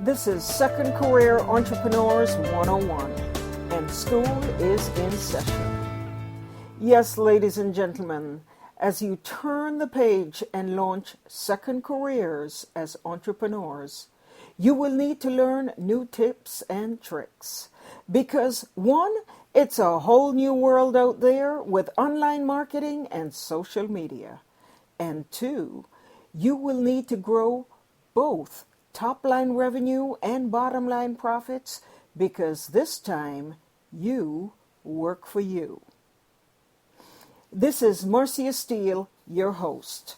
This is Second Career Entrepreneurs 101, and school is in session. Yes, ladies and gentlemen, as you turn the page and launch second careers as entrepreneurs, you will need to learn new tips and tricks. Because one, it's a whole new world out there with online marketing and social media. And two, you will need to grow both top line revenue and bottom line profits because this time you work for you. This is Marcia Steele, your host,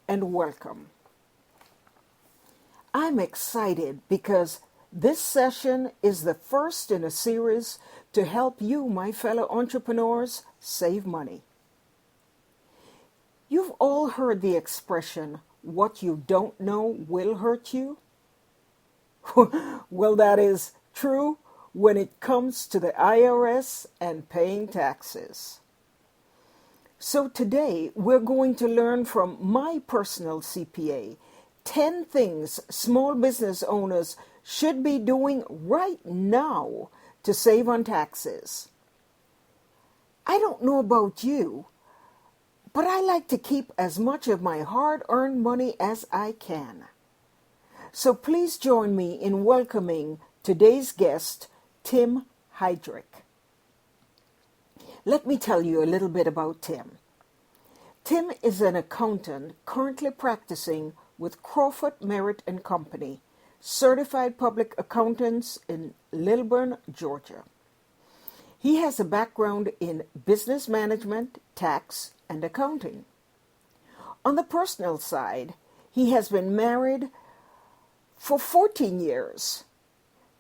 and welcome. I'm excited because this session is the first in a series to help you, my fellow entrepreneurs, save money. You've all heard the expression, what you don't know will hurt you. Well, that is true when it comes to the IRS and paying taxes. So today we're going to learn from my personal CPA 10 things small business owners should be doing right now to save on taxes. I don't know about you, but I like to keep as much of my hard-earned money as I can. So please join me in welcoming today's guest, Tim Heidrich. Let me tell you a little bit about Tim. Tim is an accountant currently practicing with Crawford Merritt and Company, certified public accountants in Lilburn, Georgia. He has a background in business management, tax, and accounting. On the personal side, he has been married for 14 years,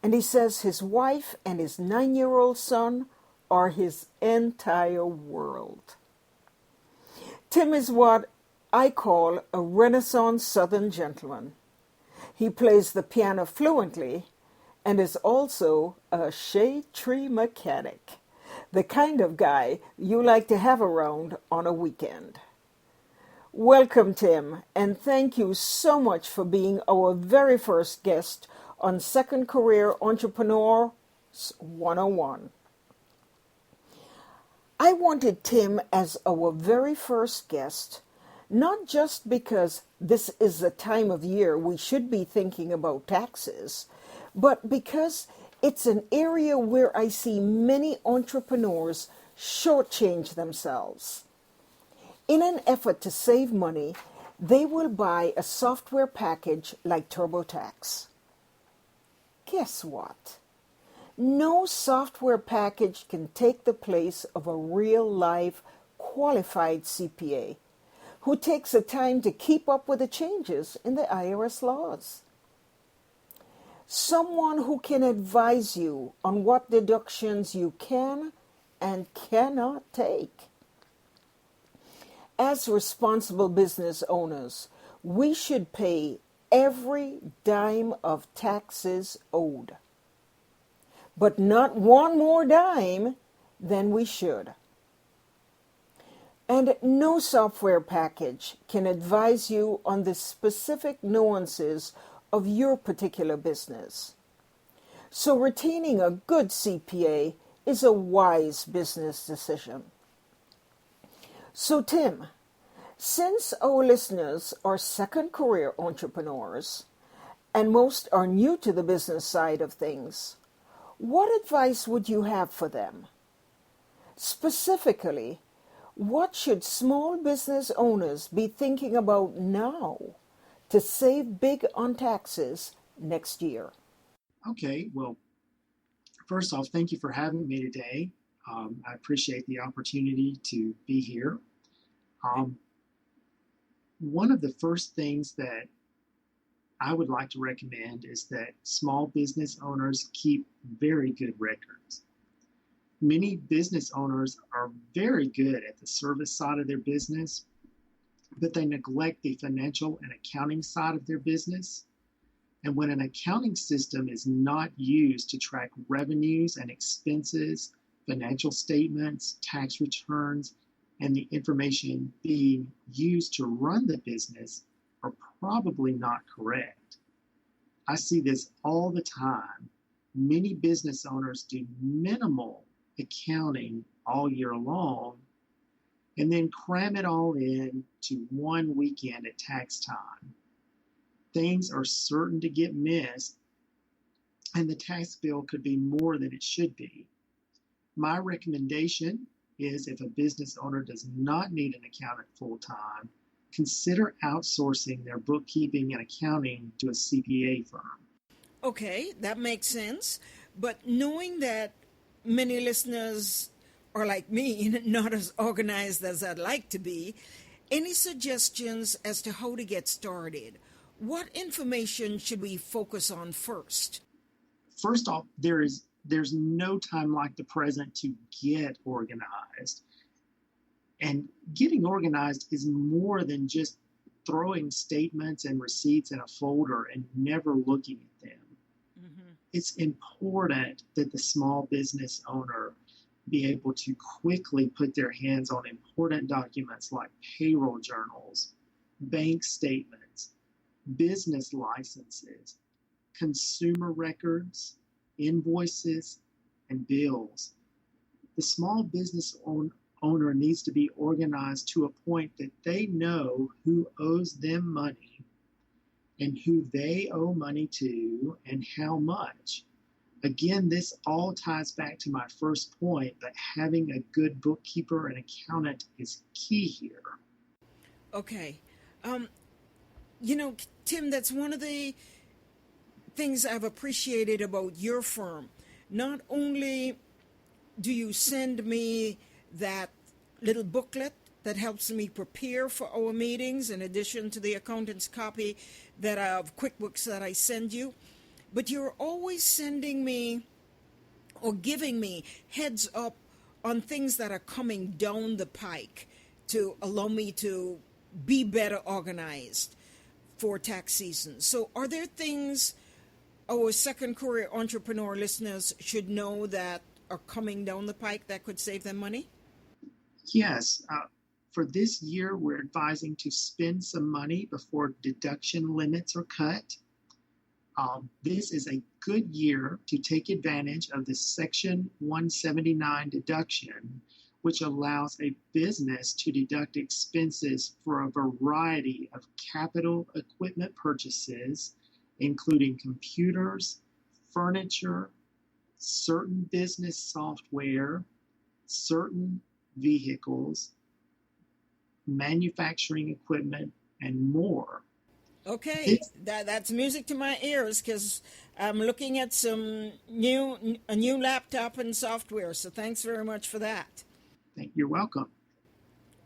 and he says his wife and his 9-year-old son are his entire world. Tim is what I call a Renaissance Southern gentleman. He plays the piano fluently and is also a shade tree mechanic, the kind of guy you like to have around on a weekend. Welcome, Tim, and thank you so much for being our very first guest on Second Career Entrepreneurs 101. I wanted Tim as our very first guest, not just because this is the time of year we should be thinking about taxes, but because it's an area where I see many entrepreneurs shortchange themselves. In an effort to save money, they will buy a software package like TurboTax. Guess what? No software package can take the place of a real live qualified CPA who takes the time to keep up with the changes in the IRS laws. Someone who can advise you on what deductions you can and cannot take. As responsible business owners, we should pay every dime of taxes owed, but not one more dime than we should. And no software package can advise you on the specific nuances of your particular business. So retaining a good CPA is a wise business decision. So Tim, since our listeners are second career entrepreneurs, and most are new to the business side of things, what advice would you have for them? Specifically, what should small business owners be thinking about now to save big on taxes next year? Okay, well, first off, thank you for having me today. I appreciate the opportunity to be here. One of the first things that I would like to recommend is that small business owners keep very good records. Many business owners are very good at the service side of their business, but they neglect the financial and accounting side of their business. And when an accounting system is not used to track revenues and expenses, financial statements, tax returns, and the information being used to run the business are probably not correct. I see this all the time. Many business owners do minimal accounting all year long and then cram it all in to one weekend at tax time. Things are certain to get missed, and the tax bill could be more than it should be. My recommendation is if a business owner does not need an accountant full time, consider outsourcing their bookkeeping and accounting to a CPA firm. Okay, that makes sense. But knowing that many listeners are like me, not as organized as I'd like to be, any suggestions as to how to get started? What information should we focus on first? First off, there's no time like the present to get organized. And getting organized is more than just throwing statements and receipts in a folder and never looking at them. It's important that the small business owner be able to quickly put their hands on important documents like payroll journals, bank statements, business licenses, consumer records, invoices, and bills. The small business owner needs to be organized to a point that they know who owes them money and who they owe money to and how much. Again, this all ties back to my first point that having a good bookkeeper and accountant is key here. Okay. Tim, that's one of the things I've appreciated about your firm. Not only do you send me that little booklet that helps me prepare for our meetings, in addition to the accountant's copy that of QuickBooks that I send you, but you're always sending me or giving me heads up on things that are coming down the pike to allow me to be better organized for tax season. So are there things our second career entrepreneur listeners should know that are coming down the pike that could save them money? Yes. For this year, we're advising to spend some money before deduction limits are cut. This is a good year to take advantage of the Section 179 deduction, which allows a business to deduct expenses for a variety of capital equipment purchases, including computers, furniture, certain business software, certain vehicles, manufacturing equipment, and more. Okay, that's music to my ears because I'm looking at a new laptop and software. So thanks very much for that. You're welcome.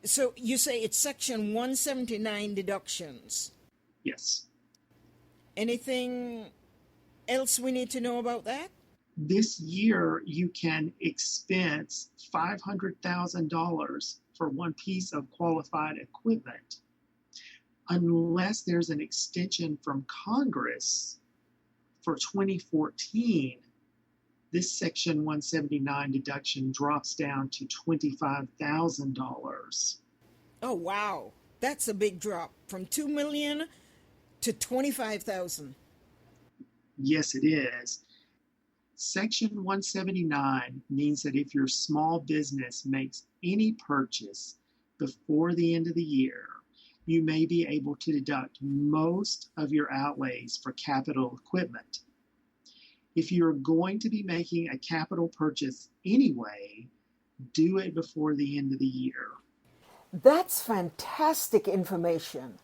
So you say it's Section 179 deductions. Yes. Anything else we need to know about that? This year, you can expense $500,000 for one piece of qualified equipment, unless there's an extension from Congress for 2014. This Section 179 deduction drops down to $25,000. Oh, wow. That's a big drop from $2 million to $25,000. Yes, it is. Section 179 means that if your small business makes any purchase before the end of the year, you may be able to deduct most of your outlays for capital equipment. If you're going to be making a capital purchase anyway, do it before the end of the year. That's fantastic information.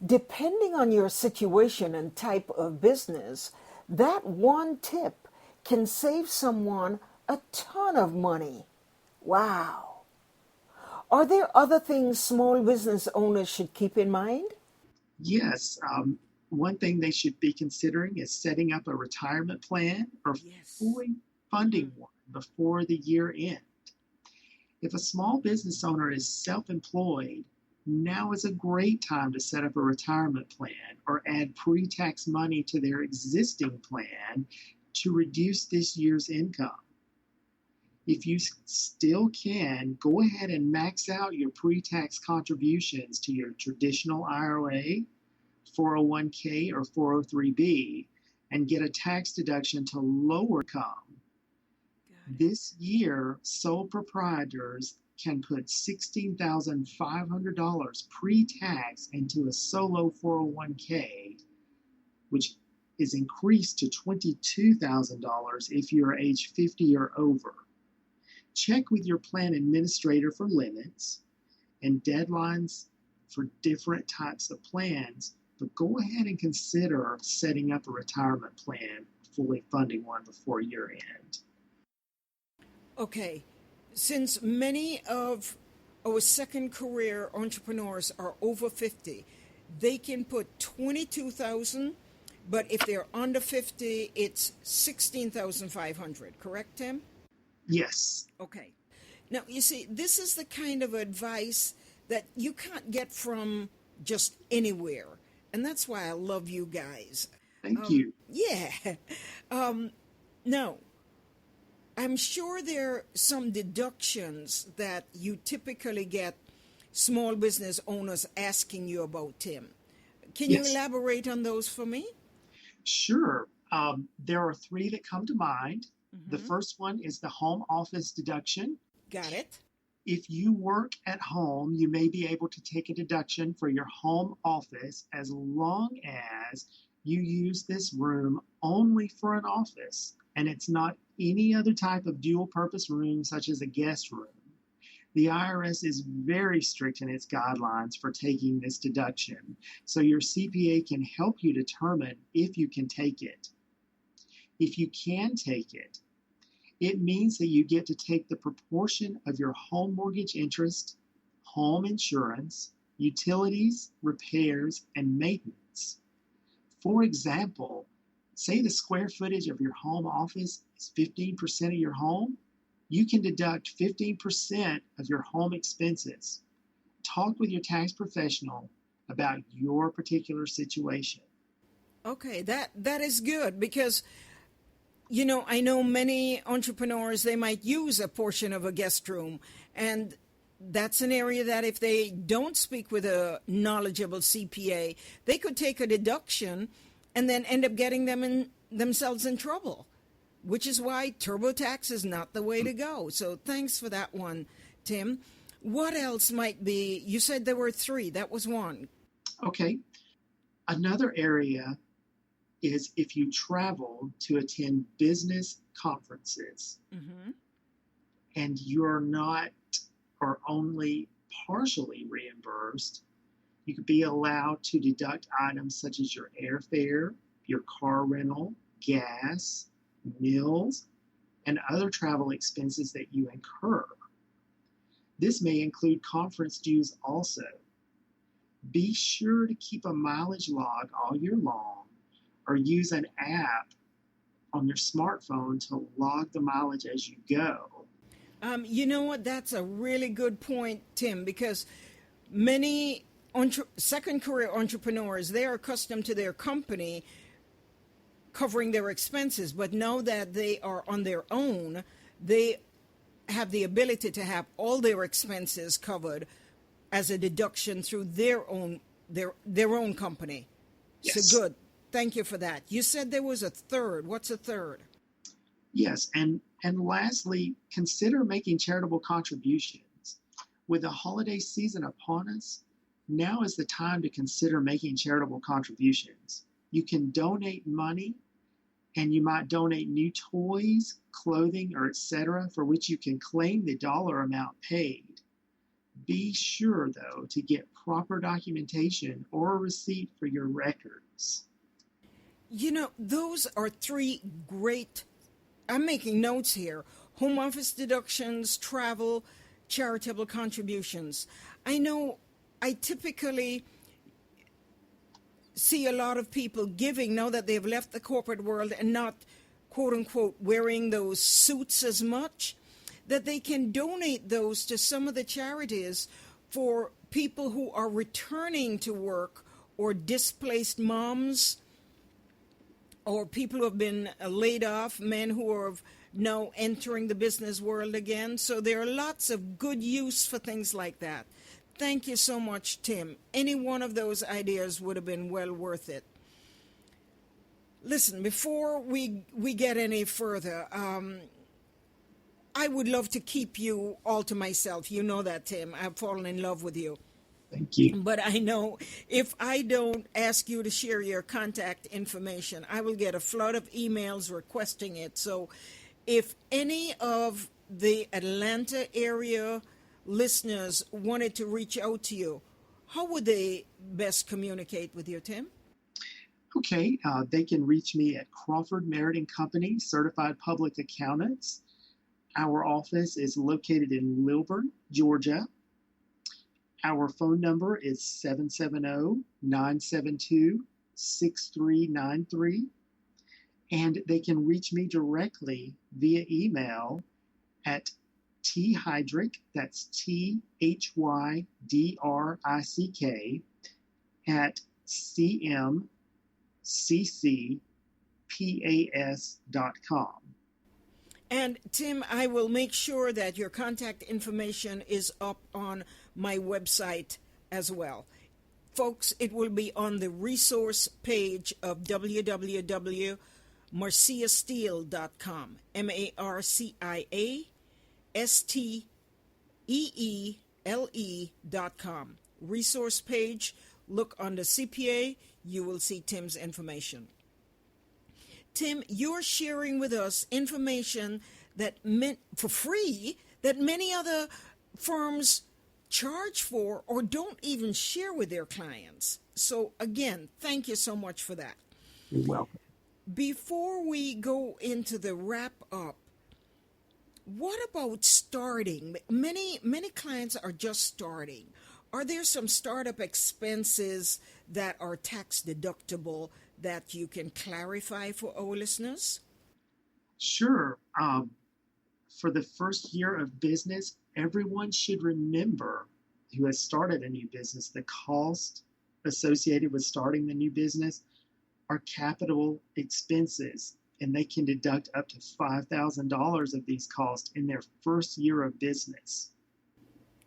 Depending on your situation and type of business, that one tip can save someone a ton of money. Wow. Are there other things small business owners should keep in mind? Yes. One thing they should be considering is setting up a retirement plan or fully funding one before the year end. If a small business owner is self-employed, now is a great time to set up a retirement plan or add pre-tax money to their existing plan to reduce this year's income. If you still can, go ahead and max out your pre-tax contributions to your traditional IRA, 401k, or 403b, and get a tax deduction to lower income. This year, sole proprietors can put $16,500 pre-tax into a solo 401k, which is increased to $22,000 if you're age 50 or over. Check with your plan administrator for limits and deadlines for different types of plans, but go ahead and consider setting up a retirement plan, fully funding one before year end. Okay, since many of our second career entrepreneurs are over 50, they can put 22,000, but if they're under 50, it's 16,500, correct, Tim? Yes. Okay. Now, you see, this is the kind of advice that you can't get from just anywhere. And that's why I love you guys. Thank you. Yeah. Now, I'm sure there are some deductions that you typically get small business owners asking you about, Tim. Can you elaborate on those for me? Sure. There are three that come to mind. The first one is the home office deduction. Got it. If you work at home, you may be able to take a deduction for your home office as long as you use this room only for an office and it's not any other type of dual purpose room such as a guest room. The IRS is very strict in its guidelines for taking this deduction, so your CPA can help you determine if you can take it. If you can take it, it means that you get to take the proportion of your home mortgage interest, home insurance, utilities, repairs, and maintenance. For example, say the square footage of your home office is 15% of your home, you can deduct 15% of your home expenses. Talk with your tax professional about your particular situation. Okay, that is good because, you know, I know many entrepreneurs, they might use a portion of a guest room, and that's an area that if they don't speak with a knowledgeable CPA, they could take a deduction and then end up getting themselves in trouble, which is why TurboTax is not the way to go. So thanks for that one, Tim. What else might be? You said there were three. That was one. Okay. Another area is if you travel to attend business conferences and you're not or only partially reimbursed, you could be allowed to deduct items such as your airfare, your car rental, gas, meals, and other travel expenses that you incur. This may include conference dues also. Be sure to keep a mileage log all year long or use an app on your smartphone to log the mileage as you go. You know what? That's a really good point, Tim, because many second career entrepreneurs, they are accustomed to their company covering their expenses, but now that they are on their own, they have the ability to have all their expenses covered as a deduction through their own company. Yes. So good. Thank you for that. You said there was a third. What's a third? Yes, and lastly, consider making charitable contributions. With the holiday season upon us, now is the time to consider making charitable contributions. You can donate money, and you might donate new toys, clothing, or etc., for which you can claim the dollar amount paid. Be sure, though, to get proper documentation or a receipt for your records. You know, those are three great, I'm making notes here, home office deductions, travel, charitable contributions. I know I typically see a lot of people giving now that they've left the corporate world and not, quote unquote, wearing those suits as much, that they can donate those to some of the charities for people who are returning to work or displaced moms or people who have been laid off, men who are now entering the business world again. So there are lots of good use for things like that. Thank you so much, Tim. Any one of those ideas would have been well worth it. Listen, before we get any further, I would love to keep you all to myself. You know that, Tim. I've fallen in love with you. Thank you. But I know if I don't ask you to share your contact information, I will get a flood of emails requesting it. So if any of the Atlanta area listeners wanted to reach out to you, how would they best communicate with you, Tim? Okay, they can reach me at Crawford Merritt and Company, Certified Public Accountants. Our office is located in Lilburn, Georgia. Our phone number is 770-972-6393. And they can reach me directly via email at thydrick, that's THYDRICK, at cmccpas.com. And Tim, I will make sure that your contact information is up on my website as well. Folks, it will be on the resource page of www.marciasteel.com. MarciaSteele.com. Resource page, look under CPA, you will see Tim's information. Tim, you're sharing with us information that meant for free that many other firms charge for or don't even share with their clients. So again, thank you so much for that. You're welcome. Before we go into the wrap up, what about starting? Many clients are just starting. Are there some startup expenses that are tax deductible that you can clarify for our listeners? Sure. For the first year of business, everyone should remember who has started a new business, the cost associated with starting the new business are capital expenses, and they can deduct up to $5,000 of these costs in their first year of business.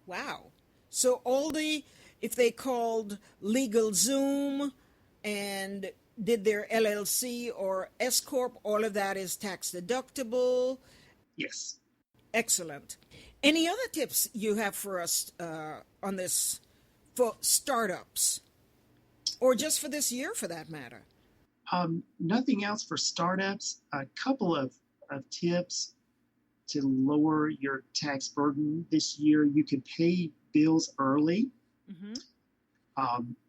Wow. So if they called LegalZoom and did their LLC or S Corp, all of that is tax deductible. Yes. Excellent. Any other tips you have for us on this for startups, or just for this year for that matter? Nothing else for startups. A couple of tips to lower your tax burden this year. You could pay bills early. Mm-hmm.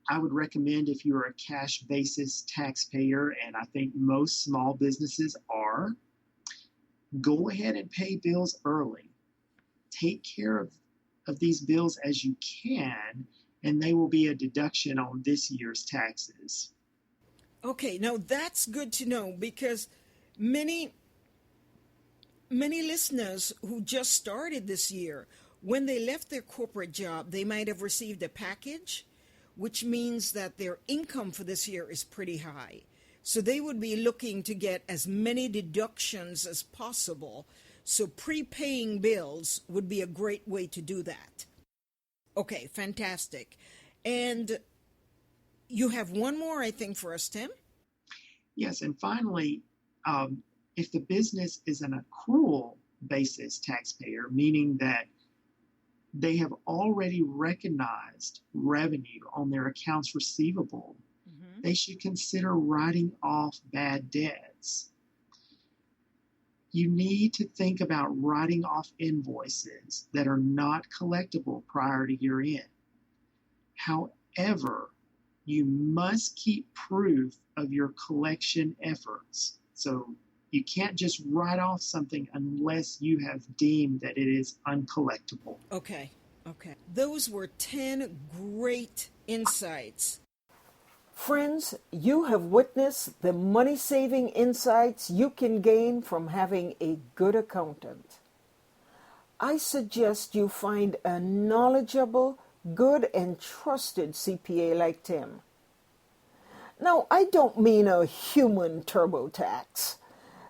I would recommend, if you're a cash basis taxpayer, and I think most small businesses are, go ahead and pay bills early. Take care of these bills as you can, and they will be a deduction on this year's taxes. Okay, now that's good to know, because many listeners who just started this year, when they left their corporate job, they might have received a package, which means that their income for this year is pretty high. So they would be looking to get as many deductions as possible. So prepaying bills would be a great way to do that. Okay, fantastic. And you have one more, I think, for us, Tim? Yes, and finally, if the business is an accrual basis taxpayer, meaning that they have already recognized revenue on their accounts receivable, mm-hmm. they should consider writing off bad debts. You need to think about writing off invoices that are not collectible prior to year end. However, you must keep proof of your collection efforts. So you can't just write off something unless you have deemed that it is uncollectible. Okay. Those were 10 great insights. Friends, you have witnessed the money-saving insights you can gain from having a good accountant. I suggest you find a knowledgeable, good and trusted CPA like Tim. Now, I don't mean a human TurboTax,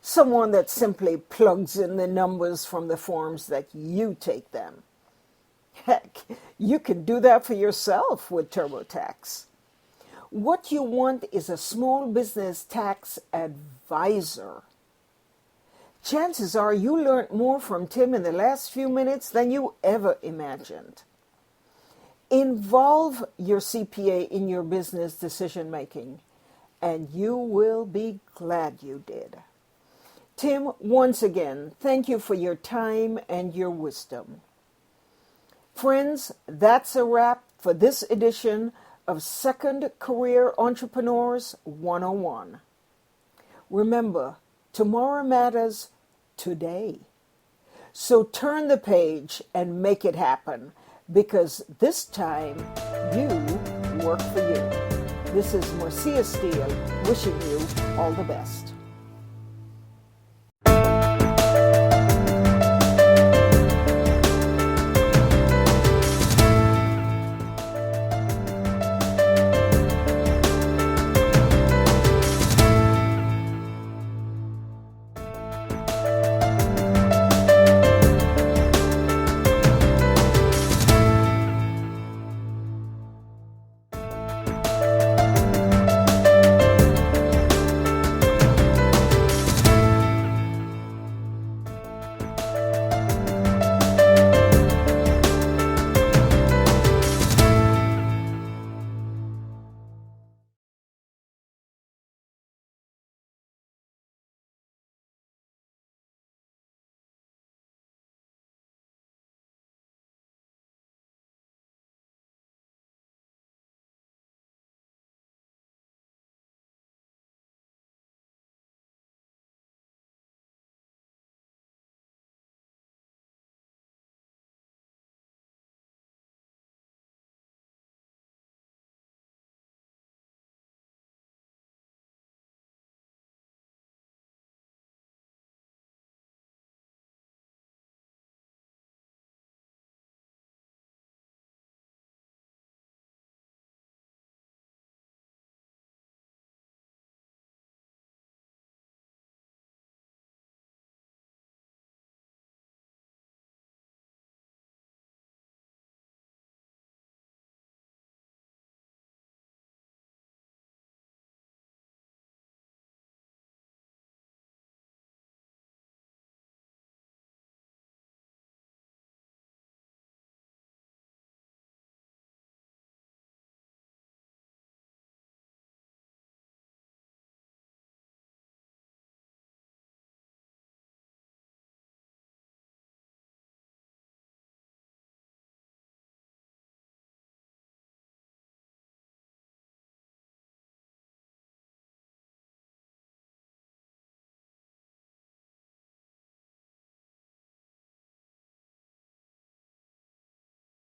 someone that simply plugs in the numbers from the forms that you take them. Heck, you can do that for yourself with TurboTax. What you want is a small business tax advisor. Chances are you learned more from Tim in the last few minutes than you ever imagined. Involve your CPA in your business decision making, and you will be glad you did. Tim, once again, thank you for your time and your wisdom. Friends, that's a wrap for this edition of Second Career Entrepreneurs 101. Remember, tomorrow matters today. So turn the page and make it happen, because this time you work for you. This is Marcia Steele wishing you all the best.